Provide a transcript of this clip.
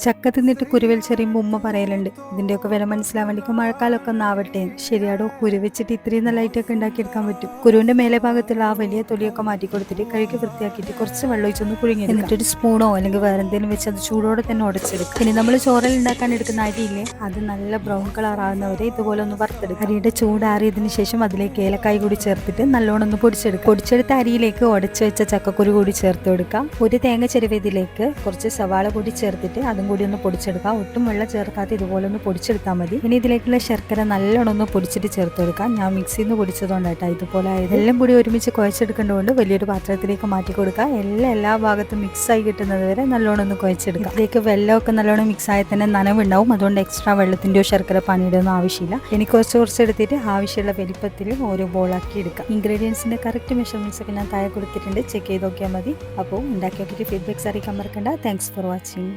ചക്ക തിന്നിട്ട് കുരുവിൽ ചെറിയുമ്പോൾ ഉമ്മ പറയലുണ്ട്, ഇതിൻ്റെയൊക്കെ വില മനസ്സിലാവാൻ വേണ്ടിക്കും മഴക്കാലമൊക്കെ ഒന്ന് ആവട്ടെ. ശരിയാടോ, കുരു വെച്ചിട്ട് ഇത്രയും നല്ല ഐറ്റമൊക്കെ ഉണ്ടാക്കിയെടുക്കാൻ പറ്റും. കുരുവിൻ്റെ മേലെ ഭാഗത്തുള്ള ആ വലിയ തൊലിയൊക്കെ മാറ്റി കൊടുത്തിട്ട് കഴുകി വൃത്തിയാക്കിയിട്ട് കുറച്ച് വെള്ളം ഒഴിച്ചൊന്ന് പുഴുങ്ങി, എന്നിട്ടൊരു സ്പൂണോ അല്ലെങ്കിൽ വേറെ എന്തെങ്കിലും വെച്ച് അത് ചൂടോടെ തന്നെ ഉടച്ചെടുക്കും. പിന്നെ നമ്മൾ ചോറിൽ ഉണ്ടാക്കാൻ എടുക്കുന്ന അരിയില്ലേ, അത് നല്ല ബ്രൗൺ കളർ ആകുന്നവരെ ഇതുപോലെ ഒന്ന് വറുത്തെടുക്കും. അരിയുടെ ചൂടാറിയതിനു ശേഷം അതിലേക്ക് ഏലക്കായ് കൂടി ചേർത്തിട്ട് നല്ലോണം ഒന്ന് പൊടിച്ചെടുക്കും. പൊടിച്ചെടുത്ത അരിയിലേക്ക് ഉടച്ചു വെച്ച ചക്കക്കുരു കൂടി ചേർത്ത് കൊടുക്കാം. ഒരു തേങ്ങ ചെരുവതിലേക്ക് കുറച്ച് സവാള കൂടി ചേർത്തിട്ട് അതും കൂടി ഒന്ന് പൊടിച്ചെടുക്കാം. ഒട്ടും വെള്ളം ചേർക്കാതെ ഇതുപോലെ ഒന്ന് പൊടിച്ചെടുത്താൽ മതി. ഇനി ഇതിലേക്കുള്ള ശർക്കര നല്ലോണം ഒന്ന് പൊടിച്ചിട്ട് ചേർത്ത് കൊടുക്കാം. ഞാൻ മിക്സിയിൽ നിന്ന് പൊടിച്ചതുകൊണ്ടാട്ടോ ഇതുപോലെ ആയത്. എല്ലാം കൂടി ഒരുമിച്ച് കുഴച്ചെടുക്കേണ്ടതുകൊണ്ട് വലിയൊരു പാത്രത്തിലേക്ക് മാറ്റി കൊടുക്കുക. എല്ലാ ഭാഗത്തും മിക്സ് ആയി കിട്ടുന്നത് വരെ നല്ലോണം ഒന്ന് കുഴച്ചെടുക്കാം. ഇതിലേക്ക് വെള്ളമൊക്കെ നല്ലോണം മിക്സ് ആയി തന്നെ നനവുണ്ടാവും. അതുകൊണ്ട് എക്സ്ട്രാ വെള്ളത്തിൻ്റെയോ ശർക്കര പാനിയുടെ ഒന്നും ആവശ്യമില്ല. ഇനി കുറച്ച് എടുത്തിട്ട് ആവശ്യമുള്ള വലിപ്പത്തിൽ ഓരോ ബോളാക്കി എടുക്കാം. ഇൻഗ്രീഡിയൻസിൻ്റെ കറക്റ്റ് മെഷർമെൻറ്റ്സ് ഒക്കെ ഞാൻ താഴെ കൊടുത്തിട്ടുണ്ട്, ചെക്ക് ചെയ്ത് നോക്കിയാൽ മതി. അപ്പോൾ ഉണ്ടാക്കി നോക്കിയിട്ട് ഫീഡ്ബാക്ക്സ് അറിയിക്കാൻ മറക്കണ്ട. Thanks for watching.